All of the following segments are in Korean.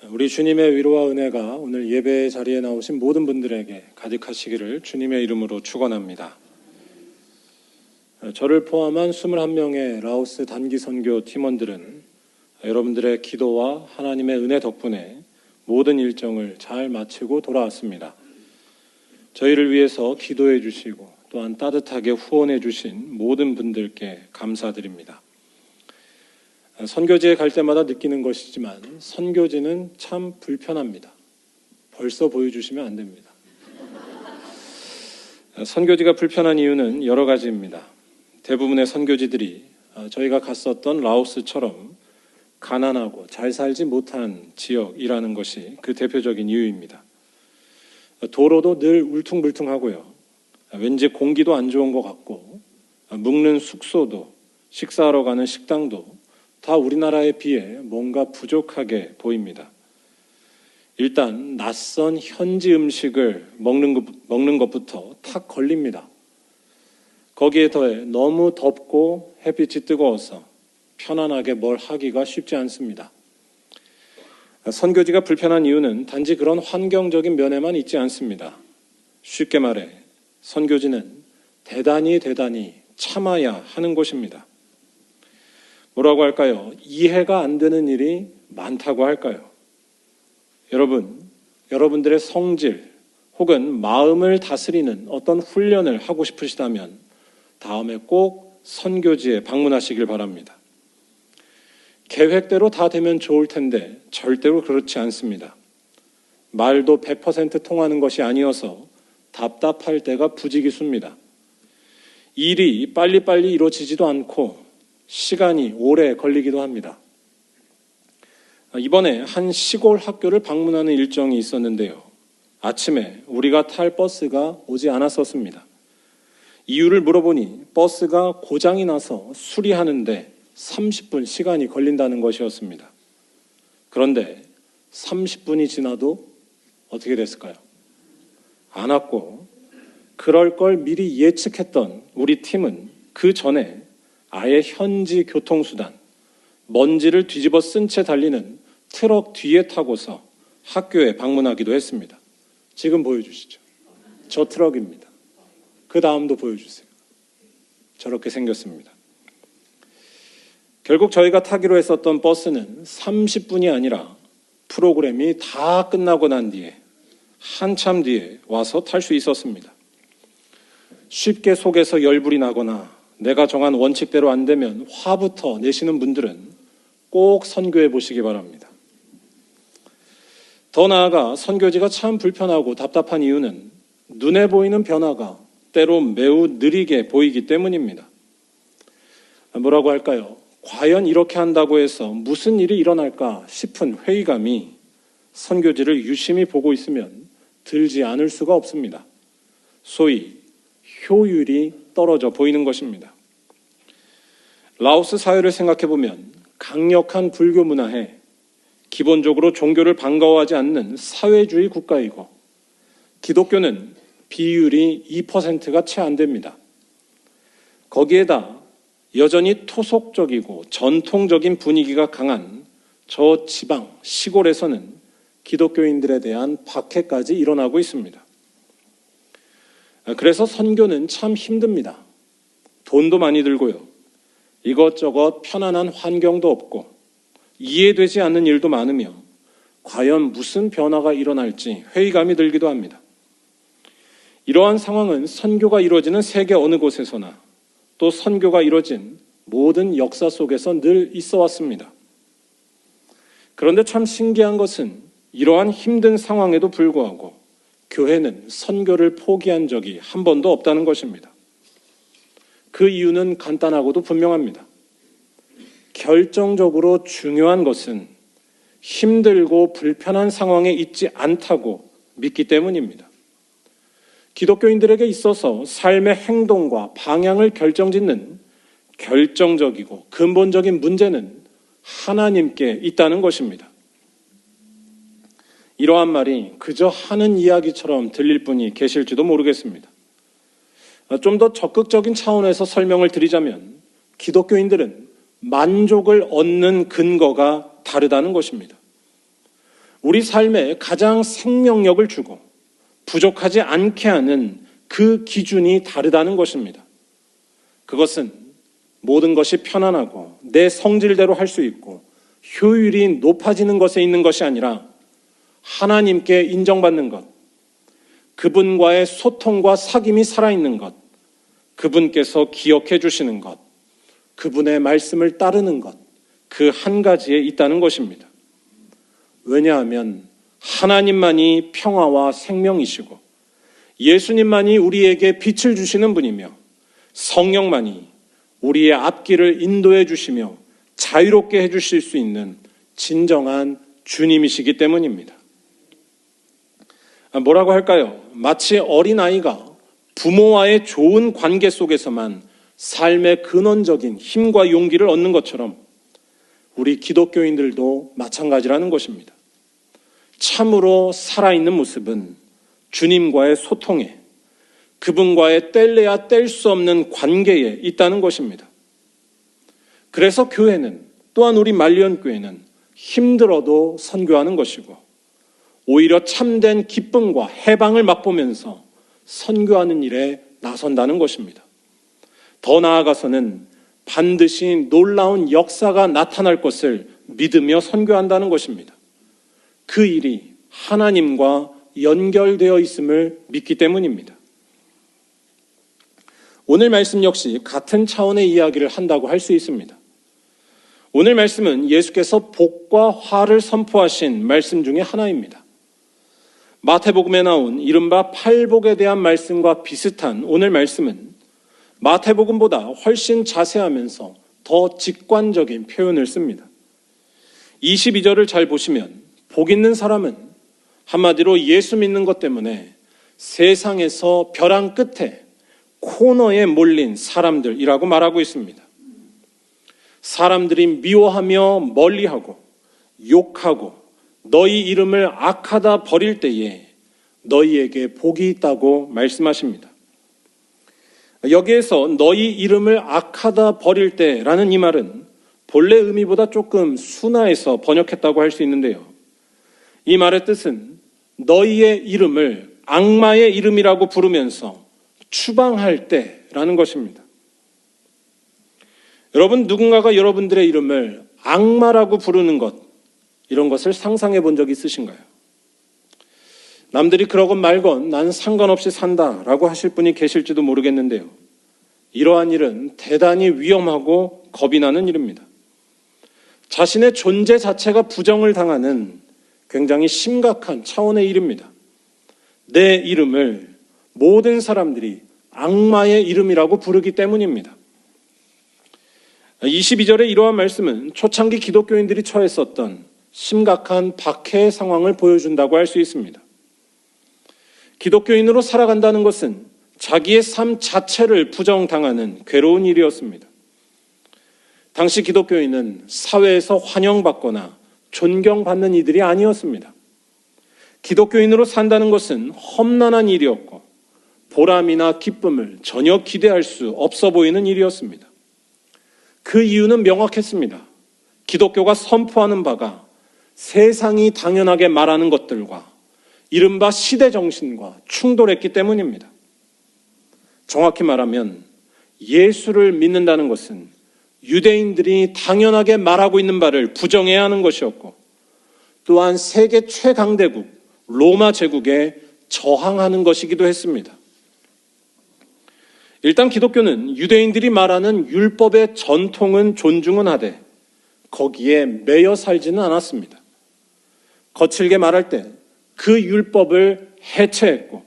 우리 주님의 위로와 은혜가 오늘 예배 자리에 나오신 모든 분들에게 가득하시기를 주님의 이름으로 축원합니다. 저를 포함한 21명의 라오스 단기 선교 팀원들은 여러분들의 기도와 하나님의 은혜 덕분에 모든 일정을 잘 마치고 돌아왔습니다. 저희를 위해서 기도해 주시고 또한 따뜻하게 후원해 주신 모든 분들께 감사드립니다. 선교지에 갈 때마다 느끼는 것이지만 선교지는 참 불편합니다. 벌써 보여주시면 안 됩니다. 선교지가 불편한 이유는 여러 가지입니다. 대부분의 선교지들이 저희가 갔었던 라오스처럼 가난하고 잘 살지 못한 지역이라는 것이 그 대표적인 이유입니다. 도로도 늘 울퉁불퉁하고요. 왠지 공기도 안 좋은 것 같고 묵는 숙소도 식사하러 가는 식당도 다 우리나라에 비해 뭔가 부족하게 보입니다. 일단 낯선 현지 음식을 먹는 것부터 탁 걸립니다. 거기에 더해 너무 덥고 햇빛이 뜨거워서 편안하게 뭘 하기가 쉽지 않습니다. 선교지가 불편한 이유는 단지 그런 환경적인 면에만 있지 않습니다. 쉽게 말해 선교지는 대단히 참아야 하는 곳입니다. 뭐라고 할까요? 이해가 안 되는 일이 많다고 할까요? 여러분들의 성질 혹은 마음을 다스리는 어떤 훈련을 하고 싶으시다면 다음에 꼭 선교지에 방문하시길 바랍니다. 계획대로 다 되면 좋을 텐데 절대로 그렇지 않습니다. 말도 100% 통하는 것이 아니어서 답답할 때가 부지기수입니다. 일이 빨리빨리 이루어지지도 않고 시간이 오래 걸리기도 합니다. 이번에 한 시골 학교를 방문하는 일정이 있었는데요. 아침에 우리가 탈 버스가 오지 않았었습니다. 이유를 물어보니 버스가 고장이 나서 수리하는데 30분 시간이 걸린다는 것이었습니다. 그런데 30분이 지나도 어떻게 됐을까요? 안 왔고 그럴 걸 미리 예측했던 우리 팀은 그 전에 아예 현지 교통수단, 먼지를 뒤집어 쓴 채 달리는 트럭 뒤에 타고서 학교에 방문하기도 했습니다. 지금 보여주시죠. 저 트럭입니다. 그 다음도 보여주세요. 저렇게 생겼습니다. 결국 저희가 타기로 했었던 버스는 30분이 아니라 프로그램이 다 끝나고 난 뒤에 한참 뒤에 와서 탈 수 있었습니다. 쉽게 속에서 열불이 나거나 내가 정한 원칙대로 안 되면 화부터 내시는 분들은 꼭 선교해 보시기 바랍니다. 더 나아가 선교지가 참 불편하고 답답한 이유는 눈에 보이는 변화가 때로 매우 느리게 보이기 때문입니다. 뭐라고 할까요? 과연 이렇게 한다고 해서 무슨 일이 일어날까 싶은 회의감이 선교지를 유심히 보고 있으면 들지 않을 수가 없습니다. 소위 효율이 떨어져 보이는 것입니다. 라오스 사회를 생각해보면 강력한 불교 문화에 기본적으로 종교를 반가워하지 않는 사회주의 국가이고 기독교는 비율이 2%가 채 안 됩니다. 거기에다 여전히 토속적이고 전통적인 분위기가 강한 저 지방, 시골에서는 기독교인들에 대한 박해까지 일어나고 있습니다. 그래서 선교는 참 힘듭니다. 돈도 많이 들고요. 이것저것 편안한 환경도 없고 이해되지 않는 일도 많으며 과연 무슨 변화가 일어날지 회의감이 들기도 합니다. 이러한 상황은 선교가 이루어지는 세계 어느 곳에서나 또 선교가 이루어진 모든 역사 속에서 늘 있어 왔습니다. 그런데 참 신기한 것은 이러한 힘든 상황에도 불구하고 교회는 선교를 포기한 적이 한 번도 없다는 것입니다. 그 이유는 간단하고도 분명합니다. 결정적으로 중요한 것은 힘들고 불편한 상황에 있지 않다고 믿기 때문입니다. 기독교인들에게 있어서 삶의 행동과 방향을 결정짓는 결정적이고 근본적인 문제는 하나님께 있다는 것입니다. 이러한 말이 그저 하는 이야기처럼 들릴 분이 계실지도 모르겠습니다. 좀 더 적극적인 차원에서 설명을 드리자면 기독교인들은 만족을 얻는 근거가 다르다는 것입니다. 우리 삶에 가장 생명력을 주고 부족하지 않게 하는 그 기준이 다르다는 것입니다. 그것은 모든 것이 편안하고 내 성질대로 할 수 있고 효율이 높아지는 것에 있는 것이 아니라 하나님께 인정받는 것, 그분과의 소통과 사귐이 살아있는 것, 그분께서 기억해 주시는 것, 그분의 말씀을 따르는 것, 그 한 가지에 있다는 것입니다. 왜냐하면 하나님만이 평화와 생명이시고 예수님만이 우리에게 빛을 주시는 분이며 성령만이 우리의 앞길을 인도해 주시며 자유롭게 해주실 수 있는 진정한 주님이시기 때문입니다. 뭐라고 할까요? 마치 어린아이가 부모와의 좋은 관계 속에서만 삶의 근원적인 힘과 용기를 얻는 것처럼 우리 기독교인들도 마찬가지라는 것입니다. 참으로 살아있는 모습은 주님과의 소통에, 그분과의 뗄래야 뗄 수 없는 관계에 있다는 것입니다. 그래서 교회는, 또한 우리 말리언교회는 힘들어도 선교하는 것이고 오히려 참된 기쁨과 해방을 맛보면서 선교하는 일에 나선다는 것입니다. 더 나아가서는 반드시 놀라운 역사가 나타날 것을 믿으며 선교한다는 것입니다. 그 일이 하나님과 연결되어 있음을 믿기 때문입니다. 오늘 말씀 역시 같은 차원의 이야기를 한다고 할 수 있습니다. 오늘 말씀은 예수께서 복과 화를 선포하신 말씀 중에 하나입니다. 마태복음에 나온 이른바 팔복에 대한 말씀과 비슷한 오늘 말씀은 마태복음보다 훨씬 자세하면서 더 직관적인 표현을 씁니다. 22절을 잘 보시면 복 있는 사람은 한마디로 예수 믿는 것 때문에 세상에서 벼랑 끝에 코너에 몰린 사람들이라고 말하고 있습니다. 사람들이 미워하며 멀리하고 욕하고 너희 이름을 악하다 버릴 때에 너희에게 복이 있다고 말씀하십니다. 여기에서 너희 이름을 악하다 버릴 때라는 이 말은 본래 의미보다 조금 순화해서 번역했다고 할 수 있는데요. 이 말의 뜻은 너희의 이름을 악마의 이름이라고 부르면서 추방할 때라는 것입니다. 여러분, 누군가가 여러분들의 이름을 악마라고 부르는 것, 이런 것을 상상해 본 적 있으신가요? 남들이 그러건 말건 나는 상관없이 산다라고 하실 분이 계실지도 모르겠는데요. 이러한 일은 대단히 위험하고 겁이 나는 일입니다. 자신의 존재 자체가 부정을 당하는 굉장히 심각한 차원의 일입니다. 내 이름을 모든 사람들이 악마의 이름이라고 부르기 때문입니다. 22절의 이러한 말씀은 초창기 기독교인들이 처했었던 심각한 박해의 상황을 보여준다고 할 수 있습니다. 기독교인으로 살아간다는 것은 자기의 삶 자체를 부정당하는 괴로운 일이었습니다. 당시 기독교인은 사회에서 환영받거나 존경받는 이들이 아니었습니다. 기독교인으로 산다는 것은 험난한 일이었고 보람이나 기쁨을 전혀 기대할 수 없어 보이는 일이었습니다. 그 이유는 명확했습니다. 기독교가 선포하는 바가 세상이 당연하게 말하는 것들과 이른바 시대 정신과 충돌했기 때문입니다. 정확히 말하면 예수를 믿는다는 것은 유대인들이 당연하게 말하고 있는 바를 부정해야 하는 것이었고 또한 세계 최강대국 로마 제국에 저항하는 것이기도 했습니다. 일단 기독교는 유대인들이 말하는 율법의 전통은 존중은 하되 거기에 매여 살지는 않았습니다. 거칠게 말할 때 그 율법을 해체했고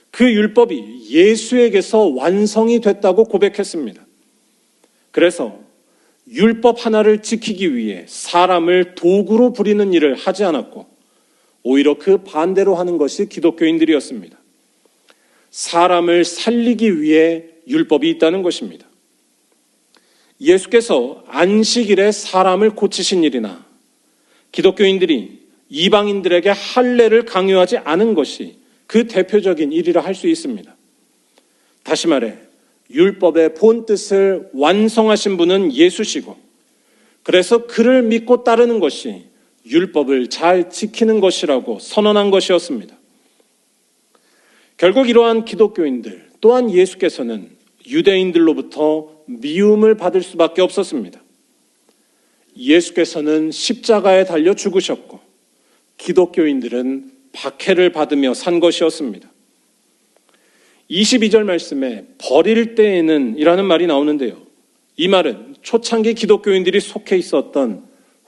그 율법이 예수에게서 완성이 됐다고 고백했습니다. 그래서 율법 하나를 지키기 위해 사람을 도구로 부리는 일을 하지 않았고 오히려 그 반대로 하는 것이 기독교인들이었습니다. 사람을 살리기 위해 율법이 있다는 것입니다. 예수께서 안식일에 사람을 고치신 일이나 기독교인들이 이방인들에게 할례를 강요하지 않은 것이 그 대표적인 일이라 할 수 있습니다. 다시 말해 율법의 본뜻을 완성하신 분은 예수시고 그래서 그를 믿고 따르는 것이 율법을 잘 지키는 것이라고 선언한 것이었습니다. 결국 이러한 기독교인들 또한 예수께서는 유대인들로부터 미움을 받을 수밖에 없었습니다. 예수께서는 십자가에 달려 죽으셨고 기독교인들은 박해를 받으며 산 것이었습니다. 22절 말씀에 버릴 때에는 이라는 말이 나오는데요. 이 말은 초창기 기독교인들이 속해 있었던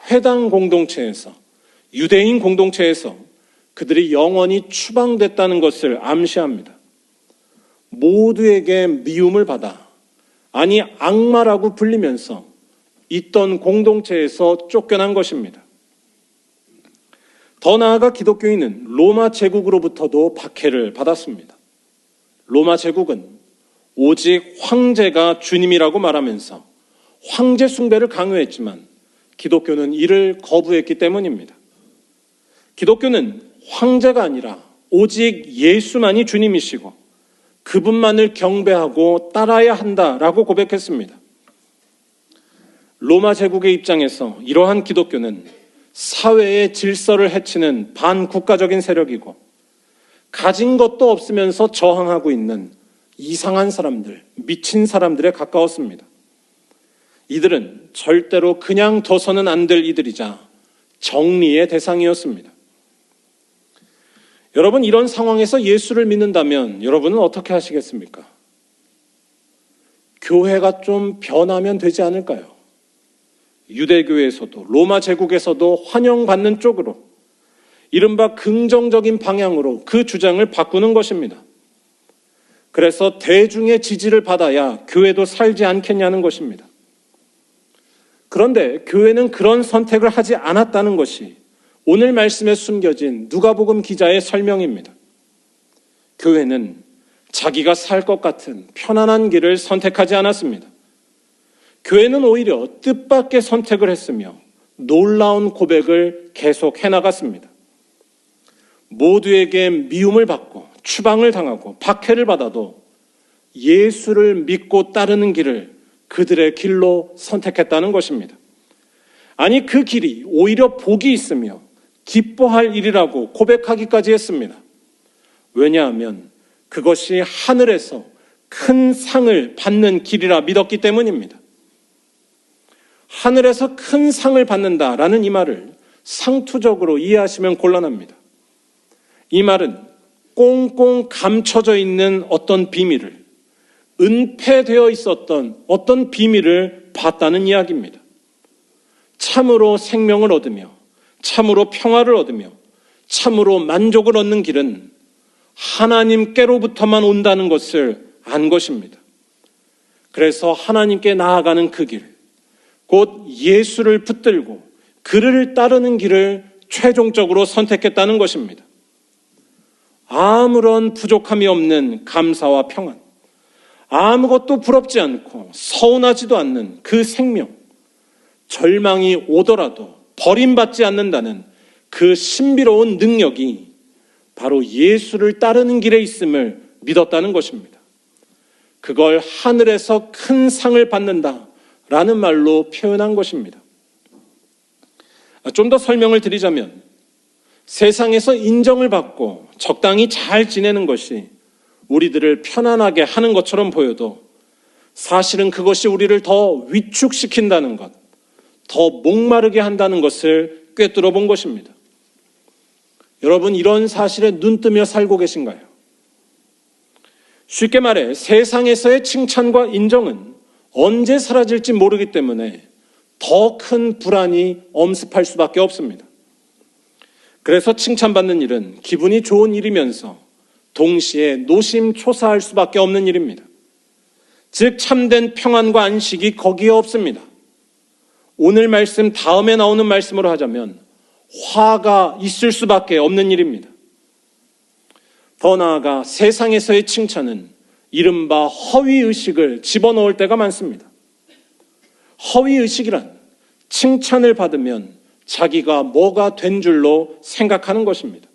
회당 공동체에서, 유대인 공동체에서 그들이 영원히 추방됐다는 것을 암시합니다. 모두에게 미움을 받아, 아니 악마라고 불리면서 있던 공동체에서 쫓겨난 것입니다. 더 나아가 기독교인은 로마 제국으로부터도 박해를 받았습니다. 로마 제국은 오직 황제가 주님이라고 말하면서 황제 숭배를 강요했지만 기독교는 이를 거부했기 때문입니다. 기독교는 황제가 아니라 오직 예수만이 주님이시고 그분만을 경배하고 따라야 한다라고 고백했습니다. 로마 제국의 입장에서 이러한 기독교는 사회의 질서를 해치는 반국가적인 세력이고 가진 것도 없으면서 저항하고 있는 이상한 사람들, 미친 사람들에 가까웠습니다. 이들은 절대로 그냥 둬서는 안 될 이들이자 정리의 대상이었습니다. 여러분, 이런 상황에서 예수를 믿는다면 여러분은 어떻게 하시겠습니까? 교회가 좀 변하면 되지 않을까요? 유대교에서도 로마 제국에서도 환영받는 쪽으로 이른바 긍정적인 방향으로 그 주장을 바꾸는 것입니다. 그래서 대중의 지지를 받아야 교회도 살지 않겠냐는 것입니다. 그런데 교회는 그런 선택을 하지 않았다는 것이 오늘 말씀에 숨겨진 누가복음 기자의 설명입니다. 교회는 자기가 살 것 같은 편안한 길을 선택하지 않았습니다. 교회는 오히려 뜻밖의 선택을 했으며 놀라운 고백을 계속 해나갔습니다. 모두에게 미움을 받고 추방을 당하고 박해를 받아도 예수를 믿고 따르는 길을 그들의 길로 선택했다는 것입니다. 아니, 그 길이 오히려 복이 있으며 기뻐할 일이라고 고백하기까지 했습니다. 왜냐하면 그것이 하늘에서 큰 상을 받는 길이라 믿었기 때문입니다. 하늘에서 큰 상을 받는다라는 이 말을 상투적으로 이해하시면 곤란합니다. 이 말은 꽁꽁 감춰져 있는 어떤 비밀을, 은폐되어 있었던 어떤 비밀을 봤다는 이야기입니다. 참으로 생명을 얻으며 참으로 평화를 얻으며 참으로 만족을 얻는 길은 하나님께로부터만 온다는 것을 안 것입니다. 그래서 하나님께 나아가는 그 길, 곧 예수를 붙들고 그를 따르는 길을 최종적으로 선택했다는 것입니다. 아무런 부족함이 없는 감사와 평안, 아무것도 부럽지 않고 서운하지도 않는 그 생명, 절망이 오더라도 버림받지 않는다는 그 신비로운 능력이 바로 예수를 따르는 길에 있음을 믿었다는 것입니다. 그걸 하늘에서 큰 상을 받는다라는 말로 표현한 것입니다. 좀 더 설명을 드리자면 세상에서 인정을 받고 적당히 잘 지내는 것이 우리들을 편안하게 하는 것처럼 보여도 사실은 그것이 우리를 더 위축시킨다는 것, 더 목마르게 한다는 것을 꿰뚫어 본 것입니다. 여러분, 이런 사실에 눈뜨며 살고 계신가요? 쉽게 말해 세상에서의 칭찬과 인정은 언제 사라질지 모르기 때문에 더 큰 불안이 엄습할 수밖에 없습니다. 그래서 칭찬받는 일은 기분이 좋은 일이면서 동시에 노심초사할 수밖에 없는 일입니다. 즉 참된 평안과 안식이 거기에 없습니다. 오늘 말씀 다음에 나오는 말씀으로 하자면 화가 있을 수밖에 없는 일입니다. 더 나아가 세상에서의 칭찬은 이른바 허위의식을 집어넣을 때가 많습니다. 허위의식이란 칭찬을 받으면 자기가 뭐가 된 줄로 생각하는 것입니다.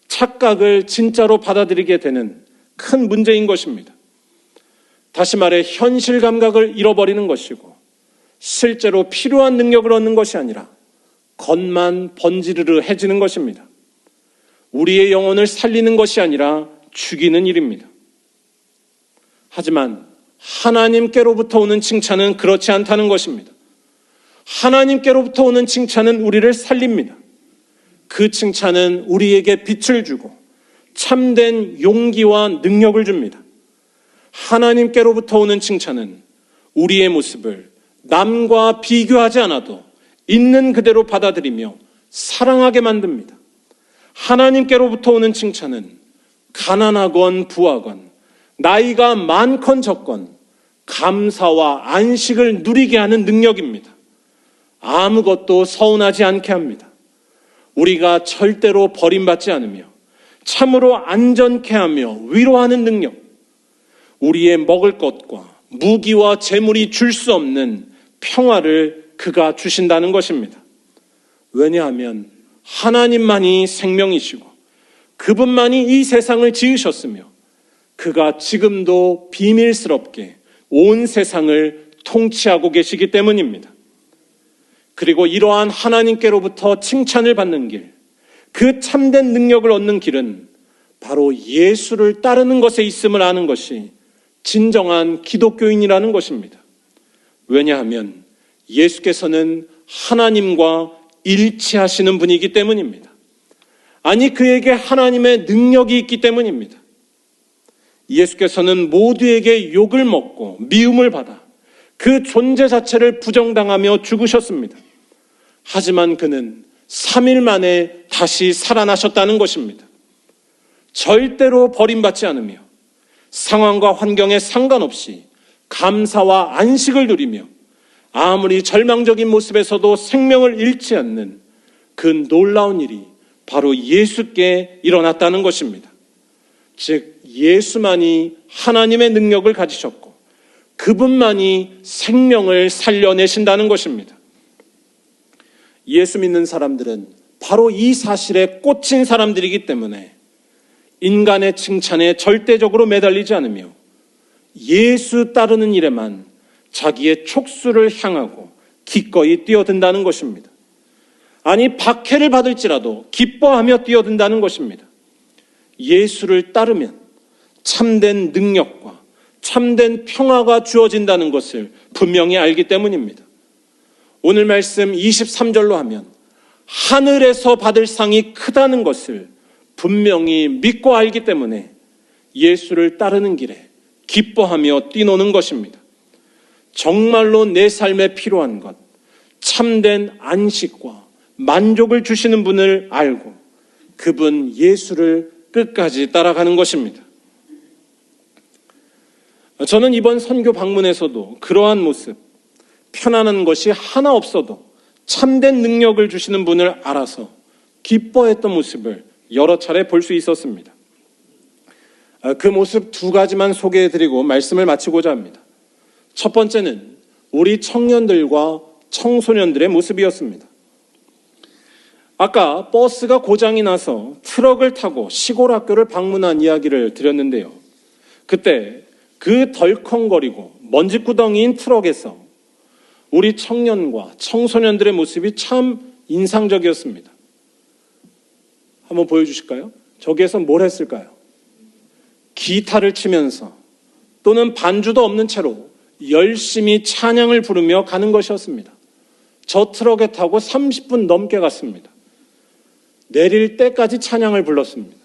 착각을 진짜로 받아들이게 되는 큰 문제인 것입니다. 다시 말해 현실 감각을 잃어버리는 것이고 실제로 필요한 능력을 얻는 것이 아니라 겉만 번지르르해지는 것입니다. 우리의 영혼을 살리는 것이 아니라 죽이는 일입니다. 하지만 하나님께로부터 오는 칭찬은 그렇지 않다는 것입니다. 하나님께로부터 오는 칭찬은 우리를 살립니다. 그 칭찬은 우리에게 빛을 주고 참된 용기와 능력을 줍니다. 하나님께로부터 오는 칭찬은 우리의 모습을 남과 비교하지 않아도 있는 그대로 받아들이며 사랑하게 만듭니다. 하나님께로부터 오는 칭찬은 가난하건 부하건 나이가 많건 적건 감사와 안식을 누리게 하는 능력입니다. 아무것도 서운하지 않게 합니다. 우리가 절대로 버림받지 않으며 참으로 안전케 하며 위로하는 능력, 우리의 먹을 것과 무기와 재물이 줄 수 없는 평화를 그가 주신다는 것입니다. 왜냐하면 하나님만이 생명이시고 그분만이 이 세상을 지으셨으며 그가 지금도 비밀스럽게 온 세상을 통치하고 계시기 때문입니다. 그리고 이러한 하나님께로부터 칭찬을 받는 길, 그 참된 능력을 얻는 길은 바로 예수를 따르는 것에 있음을 아는 것이 진정한 기독교인이라는 것입니다. 왜냐하면 예수께서는 하나님과 일치하시는 분이기 때문입니다. 아니, 그에게 하나님의 능력이 있기 때문입니다. 예수께서는 모두에게 욕을 먹고 미움을 받아 그 존재 자체를 부정당하며 죽으셨습니다. 하지만 그는 3일 만에 다시 살아나셨다는 것입니다. 절대로 버림받지 않으며 상황과 환경에 상관없이 감사와 안식을 누리며 아무리 절망적인 모습에서도 생명을 잃지 않는 그 놀라운 일이 바로 예수께 일어났다는 것입니다. 즉 예수만이 하나님의 능력을 가지셨고 그분만이 생명을 살려내신다는 것입니다. 예수 믿는 사람들은 바로 이 사실에 꽂힌 사람들이기 때문에 인간의 칭찬에 절대적으로 매달리지 않으며 예수 따르는 일에만 자기의 촉수를 향하고 기꺼이 뛰어든다는 것입니다. 아니, 박해를 받을지라도 기뻐하며 뛰어든다는 것입니다. 예수를 따르면 참된 능력과 참된 평화가 주어진다는 것을 분명히 알기 때문입니다. 오늘 말씀 23절로 하면 하늘에서 받을 상이 크다는 것을 분명히 믿고 알기 때문에 예수를 따르는 길에 기뻐하며 뛰노는 것입니다. 정말로 내 삶에 필요한 것, 참된 안식과 만족을 주시는 분을 알고 그분 예수를 끝까지 따라가는 것입니다. 저는 이번 선교 방문에서도 그러한 모습, 편안한 것이 하나 없어도 참된 능력을 주시는 분을 알아서 기뻐했던 모습을 여러 차례 볼 수 있었습니다. 그 모습 두 가지만 소개해드리고 말씀을 마치고자 합니다. 첫 번째는 우리 청년들과 청소년들의 모습이었습니다. 아까 버스가 고장이 나서 트럭을 타고 시골 학교를 방문한 이야기를 드렸는데요. 그때 그 덜컹거리고 먼지구덩이인 트럭에서 우리 청년과 청소년들의 모습이 참 인상적이었습니다. 한번 보여주실까요? 저기에서 뭘 했을까요? 기타를 치면서 또는 반주도 없는 채로 열심히 찬양을 부르며 가는 것이었습니다. 저 트럭에 타고 30분 넘게 갔습니다. 내릴 때까지 찬양을 불렀습니다.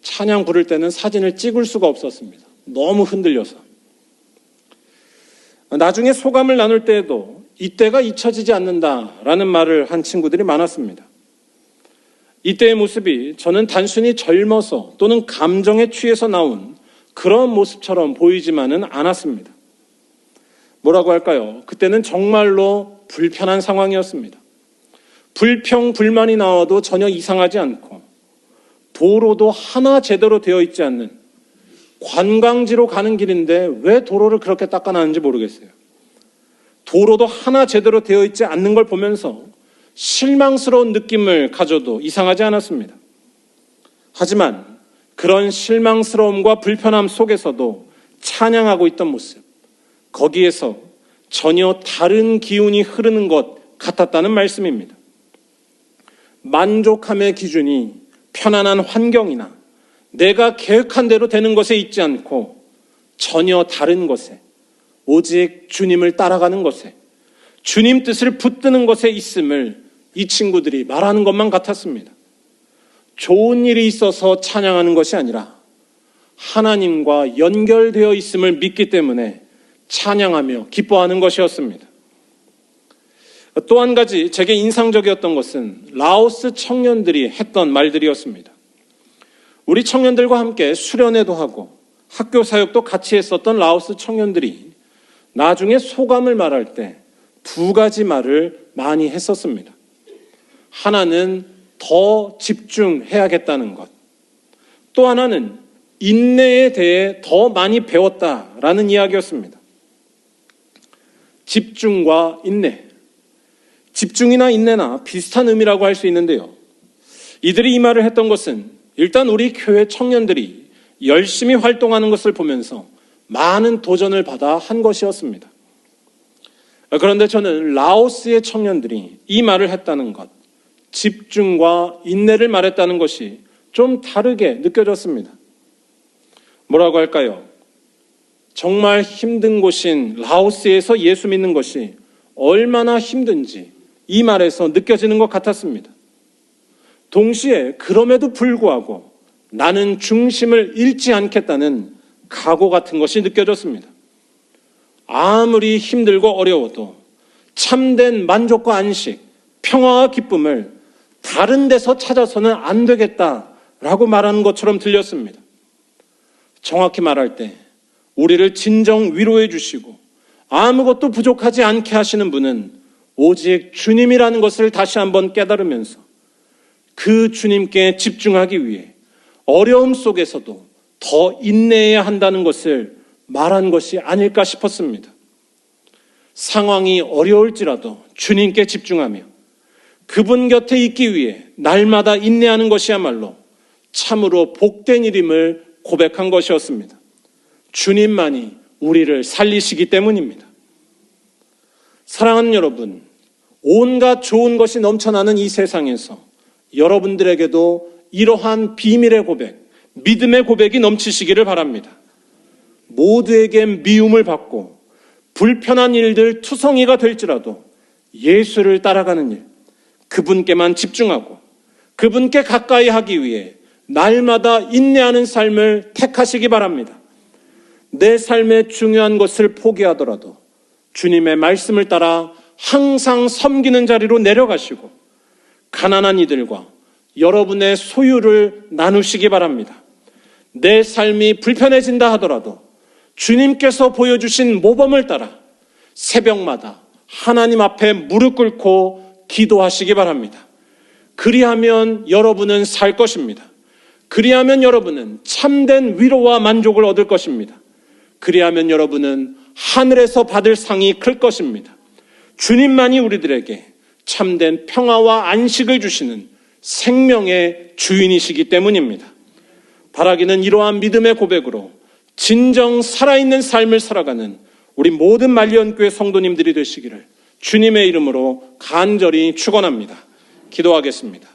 찬양 부를 때는 사진을 찍을 수가 없었습니다. 너무 흔들려서. 나중에 소감을 나눌 때에도 이때가 잊혀지지 않는다라는 말을 한 친구들이 많았습니다. 이때의 모습이 저는 단순히 젊어서 또는 감정에 취해서 나온 그런 모습처럼 보이지만은 않았습니다. 뭐라고 할까요? 그때는 정말로 불편한 상황이었습니다. 불평, 불만이 나와도 전혀 이상하지 않고 도로도 하나 제대로 되어 있지 않는 관광지로 가는 길인데 왜 도로를 그렇게 닦아놨는지 모르겠어요. 도로도 하나 제대로 되어 있지 않는 걸 보면서 실망스러운 느낌을 가져도 이상하지 않았습니다. 하지만 그런 실망스러움과 불편함 속에서도 찬양하고 있던 모습, 거기에서 전혀 다른 기운이 흐르는 것 같았다는 말씀입니다. 만족함의 기준이 편안한 환경이나 내가 계획한 대로 되는 것에 있지 않고 전혀 다른 것에, 오직 주님을 따라가는 것에, 주님 뜻을 붙드는 것에 있음을 이 친구들이 말하는 것만 같았습니다. 좋은 일이 있어서 찬양하는 것이 아니라 하나님과 연결되어 있음을 믿기 때문에 찬양하며 기뻐하는 것이었습니다. 또 한 가지 제게 인상적이었던 것은 라오스 청년들이 했던 말들이었습니다. 우리 청년들과 함께 수련회도 하고 학교 사역도 같이 했었던 라오스 청년들이 나중에 소감을 말할 때 두 가지 말을 많이 했었습니다. 하나는 더 집중해야겠다는 것, 또 하나는 인내에 대해 더 많이 배웠다라는 이야기였습니다. 집중과 인내, 집중이나 인내나 비슷한 의미라고 할 수 있는데요. 이들이 이 말을 했던 것은 일단 우리 교회 청년들이 열심히 활동하는 것을 보면서 많은 도전을 받아 한 것이었습니다. 그런데 저는 라오스의 청년들이 이 말을 했다는 것, 집중과 인내를 말했다는 것이 좀 다르게 느껴졌습니다. 뭐라고 할까요? 정말 힘든 곳인 라오스에서 예수 믿는 것이 얼마나 힘든지 이 말에서 느껴지는 것 같았습니다. 동시에 그럼에도 불구하고 나는 중심을 잃지 않겠다는 각오 같은 것이 느껴졌습니다. 아무리 힘들고 어려워도 참된 만족과 안식, 평화와 기쁨을 다른 데서 찾아서는 안 되겠다라고 말하는 것처럼 들렸습니다. 정확히 말할 때 우리를 진정 위로해 주시고 아무것도 부족하지 않게 하시는 분은 오직 주님이라는 것을 다시 한번 깨달으면서 그 주님께 집중하기 위해 어려움 속에서도 더 인내해야 한다는 것을 말한 것이 아닐까 싶었습니다. 상황이 어려울지라도 주님께 집중하며 그분 곁에 있기 위해 날마다 인내하는 것이야말로 참으로 복된 일임을 고백한 것이었습니다. 주님만이 우리를 살리시기 때문입니다. 사랑하는 여러분, 온갖 좋은 것이 넘쳐나는 이 세상에서 여러분들에게도 이러한 비밀의 고백, 믿음의 고백이 넘치시기를 바랍니다. 모두에게 미움을 받고 불편한 일들 투성이가 될지라도 예수를 따라가는 일, 그분께만 집중하고 그분께 가까이 하기 위해 날마다 인내하는 삶을 택하시기 바랍니다. 내 삶의 중요한 것을 포기하더라도 주님의 말씀을 따라 항상 섬기는 자리로 내려가시고 가난한 이들과 여러분의 소유를 나누시기 바랍니다. 내 삶이 불편해진다 하더라도 주님께서 보여주신 모범을 따라 새벽마다 하나님 앞에 무릎 꿇고 기도하시기 바랍니다. 그리하면 여러분은 살 것입니다. 그리하면 여러분은 참된 위로와 만족을 얻을 것입니다. 그리하면 여러분은 하늘에서 받을 상이 클 것입니다. 주님만이 우리들에게 참된 평화와 안식을 주시는 생명의 주인이시기 때문입니다. 바라기는 이러한 믿음의 고백으로 진정 살아있는 삶을 살아가는 우리 모든 말리언교회 성도님들이 되시기를 주님의 이름으로 간절히 축원합니다. 기도하겠습니다.